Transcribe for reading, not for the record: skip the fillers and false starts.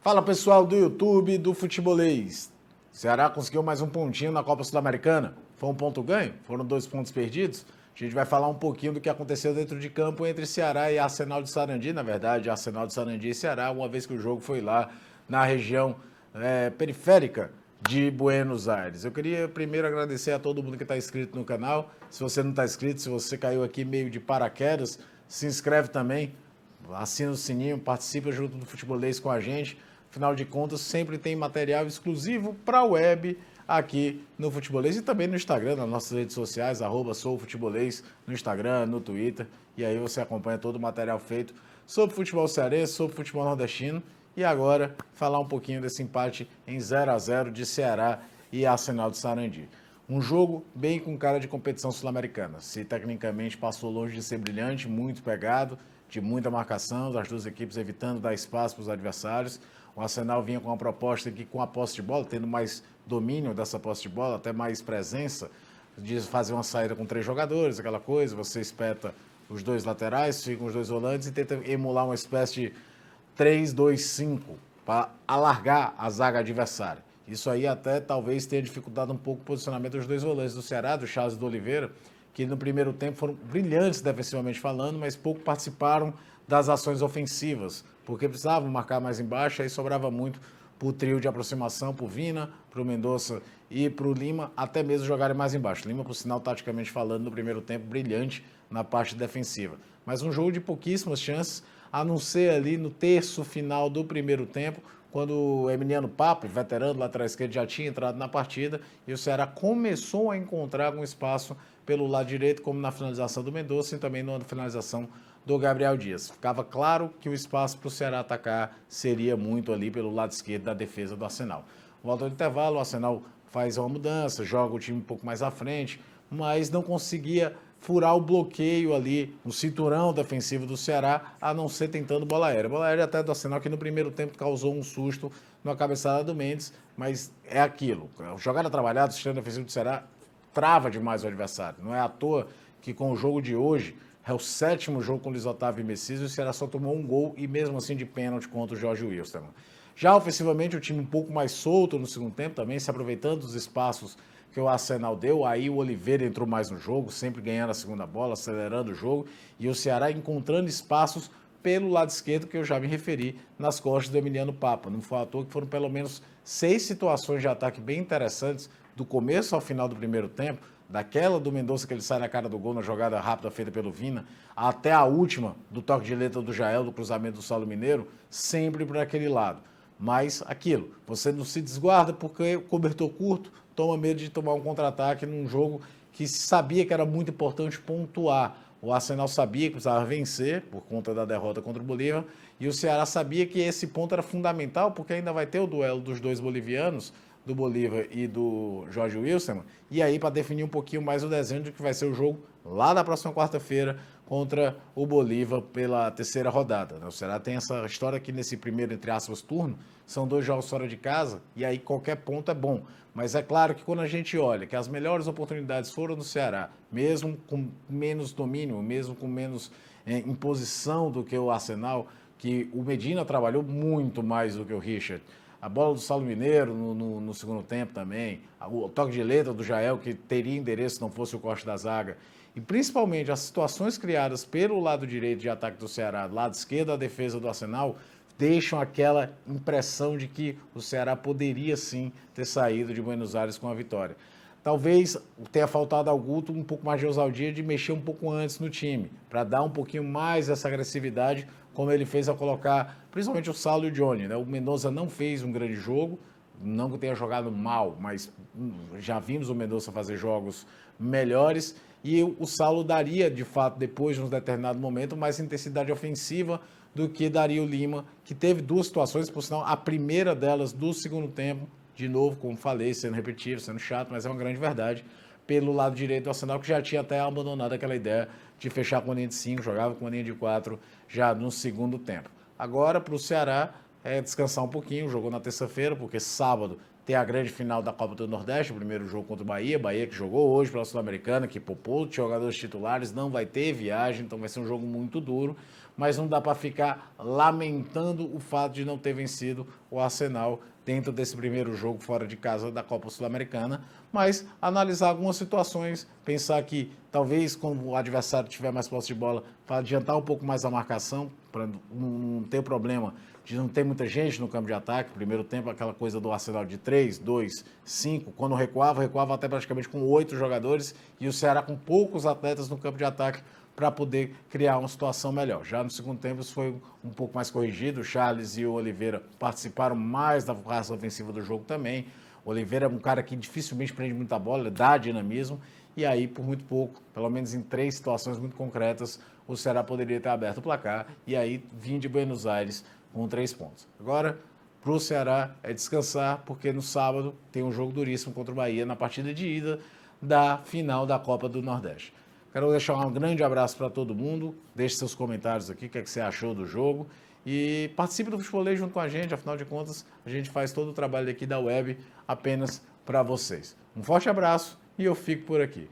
Fala pessoal do YouTube do Futebolês. O Ceará conseguiu mais um pontinho na Copa Sul-Americana. Foi um ponto ganho? Foram 2 pontos perdidos? A gente vai falar um pouquinho do que aconteceu dentro de campo entre Ceará e Arsenal de Sarandi. Na verdade, Arsenal de Sarandi e Ceará, uma vez que o jogo foi lá na região periférica de Buenos Aires. Eu queria primeiro agradecer a todo mundo que está inscrito no canal. Se você não está inscrito, se você caiu aqui meio de paraquedas, se inscreve também. Assina o sininho, participa junto do Futebolês com a gente. Afinal de contas, sempre tem material exclusivo para a web aqui no Futebolês e também no Instagram, nas nossas redes sociais, @soufutebolês, no Instagram, no Twitter. E aí você acompanha todo o material feito sobre futebol cearense, sobre futebol nordestino. E agora, falar um pouquinho desse empate em 0-0 de Ceará e Arsenal de Sarandi. Um jogo bem com cara de competição sul-americana. Se tecnicamente passou longe de ser brilhante, muito pegado, de muita marcação, das duas equipes evitando dar espaço para os adversários. O Arsenal vinha com uma proposta que, com a posse de bola, tendo mais domínio dessa posse de bola, até mais presença, de fazer uma saída com 3 jogadores, aquela coisa, você espeta os 2 laterais, ficam os 2 volantes e tenta emular uma espécie de 3-2-5 para alargar a zaga adversária. Isso aí até talvez tenha dificultado um pouco o posicionamento dos 2 volantes do Ceará, do Charles e do Oliveira, que no primeiro tempo foram brilhantes defensivamente falando, mas pouco participaram das ações ofensivas, porque precisavam marcar mais embaixo, aí sobrava muito para o trio de aproximação, para o Vina, para o Mendonça e para o Lima, até mesmo jogarem mais embaixo. Lima, por sinal, taticamente falando, no primeiro tempo, brilhante na parte defensiva. Mas um jogo de pouquíssimas chances, a não ser ali no terço final do primeiro tempo, quando o Emiliano Papo, veterano lateral esquerdo, já tinha entrado na partida e o Ceará começou a encontrar um espaço pelo lado direito, como na finalização do Mendonça e também na finalização do Gabriel Dias. Ficava claro que o espaço para o Ceará atacar seria muito ali pelo lado esquerdo da defesa do Arsenal. Volta ao intervalo, o Arsenal faz uma mudança, joga o time um pouco mais à frente, mas não conseguia furar o bloqueio ali, o cinturão defensivo do Ceará, a não ser tentando bola aérea. Bola aérea até do Arsenal, que no primeiro tempo causou um susto na cabeçada do Mendes, mas é aquilo. Jogada trabalhada, o sistema defensivo do Ceará trava demais o adversário. Não é à toa que com o jogo de hoje, é o 7º jogo com o Luiz Otávio e Messias, e o Ceará só tomou um gol e mesmo assim de pênalti contra o Jorge Wilstermann. Já ofensivamente, o time um pouco mais solto no segundo tempo também, se aproveitando dos espaços que o Arsenal deu, aí o Oliveira entrou mais no jogo, sempre ganhando a segunda bola, acelerando o jogo, e o Ceará encontrando espaços pelo lado esquerdo, que eu já me referi, nas costas do Emiliano Papo. Não foi à toa que foram pelo menos 6 situações de ataque bem interessantes, do começo ao final do primeiro tempo, daquela do Mendonça que ele sai na cara do gol na jogada rápida feita pelo Vina, até a última do toque de letra do Jael, do cruzamento do Saulo Mineiro, sempre por aquele lado. Mas aquilo, você não se desguarda porque o cobertor curto, toma medo de tomar um contra-ataque num jogo que se sabia que era muito importante pontuar. O Arsenal sabia que precisava vencer por conta da derrota contra o Bolívar e o Ceará sabia que esse ponto era fundamental porque ainda vai ter o duelo dos 2 bolivianos, do Bolívar e do Jorge Wilstermann, e aí para definir um pouquinho mais o desenho de que vai ser o jogo lá na próxima quarta-feira contra o Bolívar pela 3ª rodada. O Ceará tem essa história que nesse primeiro, entre aspas, turno, são 2 jogos fora de casa, e aí qualquer ponto é bom. Mas é claro que quando a gente olha que as melhores oportunidades foram no Ceará, mesmo com menos domínio, mesmo com menos imposição do que o Arsenal, que o Medina trabalhou muito mais do que o Richard. A bola do Saulo Mineiro no segundo tempo também, o toque de letra do Jael, que teria endereço se não fosse o corte da zaga. E principalmente as situações criadas pelo lado direito de ataque do Ceará, lado esquerdo da defesa do Arsenal, deixam aquela impressão de que o Ceará poderia sim ter saído de Buenos Aires com a vitória. Talvez tenha faltado ao Guto um pouco mais de ousadia de mexer um pouco antes no time, para dar um pouquinho mais essa agressividade, como ele fez ao colocar principalmente o Saulo e o Johnny. Né? O Mendonça não fez um grande jogo, não que tenha jogado mal, mas já vimos o Mendonça fazer jogos melhores, e o Saulo daria, de fato, depois de um determinado momento, mais intensidade ofensiva do que daria o Lima, que teve 2 situações, por sinal, a primeira delas do segundo tempo, de novo, como falei, sendo repetitivo, sendo chato, mas é uma grande verdade, pelo lado direito do Arsenal, que já tinha até abandonado aquela ideia de fechar com a linha de 5, jogava com a linha de 4 já no segundo tempo. Agora, para o Ceará, é descansar um pouquinho, jogou na terça-feira, porque sábado tem a grande final da Copa do Nordeste, o primeiro jogo contra o Bahia que jogou hoje pela Sul-Americana, que poupou jogadores titulares, não vai ter viagem, então vai ser um jogo muito duro, mas não dá para ficar lamentando o fato de não ter vencido o Arsenal dentro desse primeiro jogo fora de casa da Copa Sul-Americana, mas analisar algumas situações, pensar que talvez quando o adversário tiver mais posse de bola, para adiantar um pouco mais a marcação, para não ter problema de não ter muita gente no campo de ataque. Primeiro tempo, aquela coisa do Arsenal de 3, 2, 5. Quando recuava até praticamente com 8 jogadores e o Ceará com poucos atletas no campo de ataque para poder criar uma situação melhor. Já no segundo tempo, isso foi um pouco mais corrigido. O Charles e o Oliveira participaram mais da fase ofensiva do jogo também. O Oliveira é um cara que dificilmente prende muita bola, dá dinamismo. E aí, por muito pouco, pelo menos em 3 situações muito concretas, o Ceará poderia ter aberto o placar e aí vir de Buenos Aires com 3 pontos. Agora, para o Ceará é descansar, porque no sábado tem um jogo duríssimo contra o Bahia na partida de ida da final da Copa do Nordeste. Quero deixar um grande abraço para todo mundo, deixe seus comentários aqui, o que você achou do jogo e participe do Futebolês junto com a gente, afinal de contas, a gente faz todo o trabalho aqui da web apenas para vocês. Um forte abraço e eu fico por aqui.